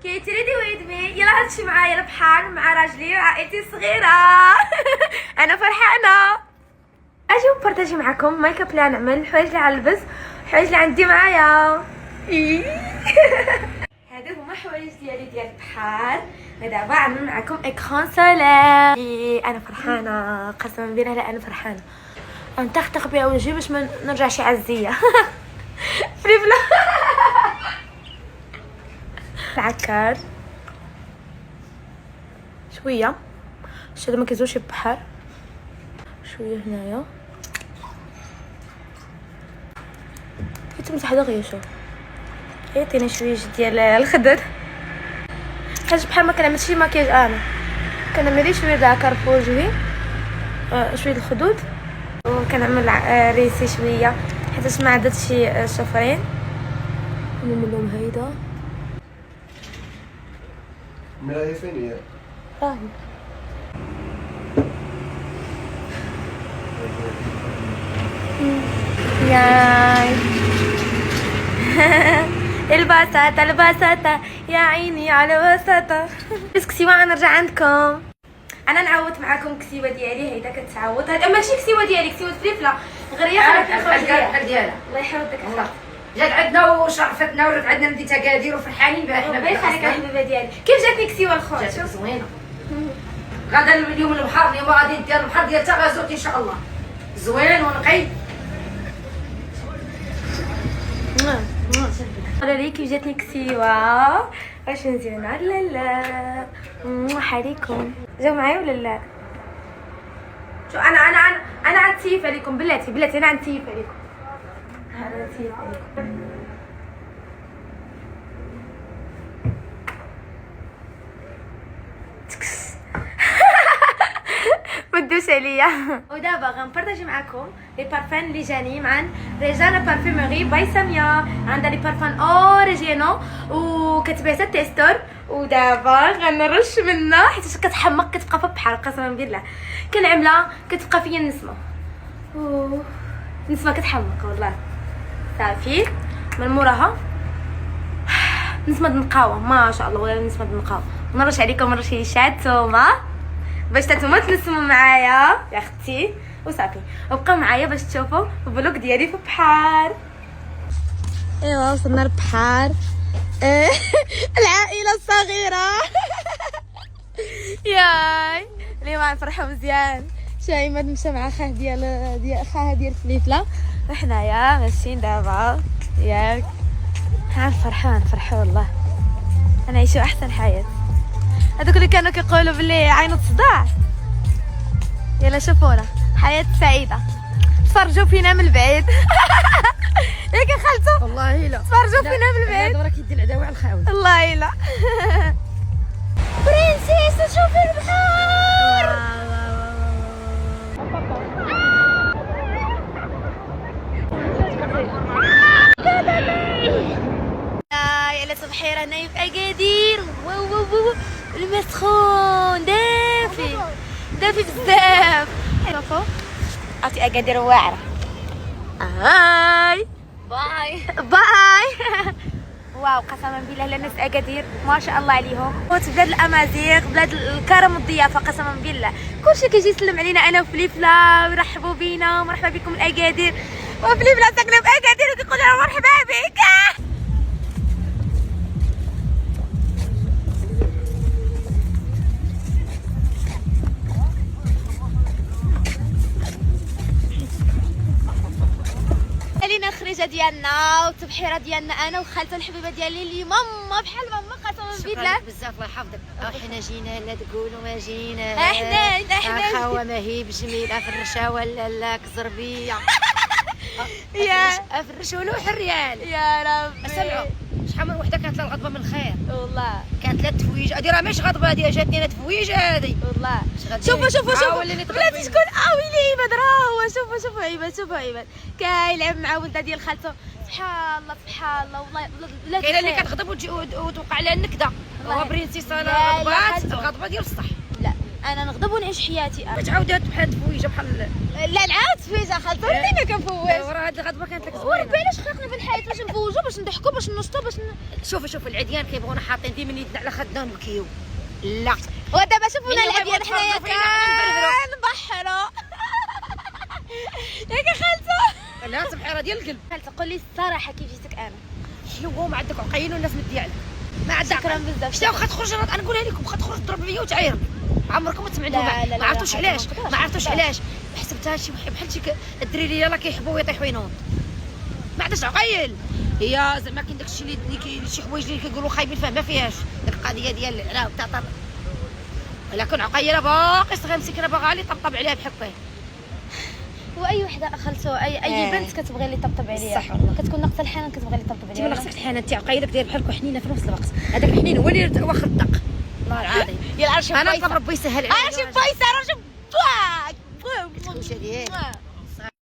كي تريدي ويد مي يلا هاتشي معايا البحر مع راجلي وعائلتي الصغيرة. انا فرحانة اجي وبارطاجي معكم ميك اب اللي نعمل، الحوايج اللي غنلبس، الحوايج اللي عندي معايا. هادو هما حوايج ديالي ديال البحر. دابا غنعمل معكم اكران سولار. انا فرحانة قسما بالله، لا انا فرحانة نطخطخ بها وجهي باش ما نرجعش عزية. فليفله العكار شويه شتو ما كيزوش البحر شويه هنايا يتمسح دغيا. شوف عطينا شويه ديال الخدود حاج بحال ما كنعمل شي مكياج. انا كنعمل شويه د العكار في وجهي، شويه الخدود، وكنعمل ريسي شويه حيت ما عندها شي شفرين نعملهم هيدا. المراية فين هي؟ ياي. البساطة البساطة يا عيني على بساطة. بس كسيوة غنرجع عندكم. انا نعاود معاكم كسيوة ديالي هيدا كتعاود. هذا ماشي كسيوة ديالي، كسيوة فليفلة غريه بحال ديالها. الله يحفظك. جات عندنا وشرفتنا ولات عندنا نديت اكادير وفرحانين بها حنا. الله يخليك الحبيبه ديالي. كيف جاتني كسيوة الخوت؟ جاتك زوينه. غدا اليوم البحر، اليوم غادي ندير البحر ديال تغازوت ان شاء الله، زوين ونقي. قولوا لي كيف جاتني كسيوة، واش مزيانه لا لا. حاليكم جاو معايا ولا لا؟ شو انا غنتيف عليكم بلاتي انا غنتيف عليكم. انا غنتيف عليكم. مدوش عليا. ودابا غنبارطاجي معكم لي بارفان اللي جاني مع ريجانا بارفيموري باي ساميه. عندها لي بارفان اوريجينو وكتبيع حتى تيستور. ودابا غنرش منها حيت كتحمق، كتبقى في البحر قسما بالله. كنعملها كتبقى فيا النسمه، النسمه كتحمق والله. صافي من موراها نسمه النقاوه ما شاء الله، ولا نسمه النقاوه. نرش عليكم رشيشات تومه باش نتوما تنسموا معايا يا اختي، وصافي وبقاو معايا باش تشوفوا الفلوق ديالي في البحر. ايوا وصلنا للبحر. العائله الصغيره. ياي اليوم غنفرحوا مزيان. شايمه مشى مع خاه ديال خاها ديال فليفله، وحنايا ماشيين دابا ياك. غنفرحوا والله، غنعيشوا احسن حياه. هذوك اللي كانوا كيقولوا بلي عينو تصداع، يلا شوفونا حياة سعيدة. تفرجوا فينا من بعيد. ياك خالته والله لا تفرجوا فينا من بعيد. هذا راه كيدي العداوه على الخاوي. والله لا. برنسيسة شوفي البحر. يا لا صبحيرة هنايا في اكادير. واو الماء سخون دافي بزاف. شوفوا عرفتي اكادير واعرة. باي واو قسما بالله الناس اكادير ما شاء الله عليهم. بلاد الامازيغ، بلاد الكرم والضيافه قسما بالله. كلشي كيجي يسلم علينا انا وفليفله ويرحبوا بينا ومرحبا بكم الاكادير. وفليفله ساكنه في اكادير وكيقولوا لها مرحبا بك. علينا خريجه ديالنا والتبحيره ديالنا انا وخالته الحبيبه ديالي اللي ماما بحال ماما قسما بالله. بزاف الله يحفظك. حنا جينا لا تقولوا ما جينا. احنا خاوه ماهي بجميله فرشه ولا لا كزربيه. يا فرشوا له حريال يا ربي. سمعوا شحال من وحده كانت لها الغضبه من خير والله، كانت لها تفويج. هذه راه ماشي غضبه، هذه جاتني انا تفويج. هذه والله شوفوا بلاتي شكون ويلي عباد. راه هو شوفوا عباد كيلعب مع ولده ديال خالته. سبحان الله والله. كاينه اللي كتغضب وتوقع عليها النكده. هو برنسيس غضبات الغضبه ديال الصح. لا انا نغضب ونعيش حياتي انا. تعاودات بحال تفويجه بحال لا نعاود فيجا خالتي ديما كنفوج. ورا هاد الغضبه كانت لك وربي زوينه. علاش خلقنا في الحياه باش نفوجوا باش نضحكوا باش ننشطوا باش شوف العديان كيبغونا حاطين ديما يدنا على خدنا ونبكيو. لا ودابا شوفونا إلا العديان بغيتو حنايا تفرجوا فينا كنبحروا. ياك خالته لا سبحان ديال القلب. خالته قول لي الصراحه كيف جيتك انا. حلوه وما عندك عقيل والناس مديه عليك. ما عندك شكرا بزاف. شتا واخا تخرج انا نقولها لكم واخا تخرج تضرب فيا وتعايرني. عمركم ما تسمعوا لا، لا، ما عرفتوش لا، علاش ما ما عرفتوش علاش حسبتها شي بحال شي الدريري يلاه كيحبوا ويطيحوا ينوض. ما عندهاش عقيل هي زعما كاين داكشي اللي شي حوايج اللي كيقولوا خايبين فيه ما فيهاش ديك القضيه ديال العراق تاع ولا كون عقيله باقي صغيره مسكينه باغا لي طبطب عليها بحقه. واي وحده خالته اي بنت كتبغي اللي يطبطب عليها. صح والله. كتكون ناقصه الحنان كتبغي اللي يطبطب انت عليها. ما خصك تحنن انت عقيلك داير بحالك وحنينه في نفس الوقت. هذاك الحنين هو اللي واخد الدق والله العظيم. يلا عرفي انا نطلب ربي يسهل عليا. عرفي فايسه راه شوف تخوش عليك.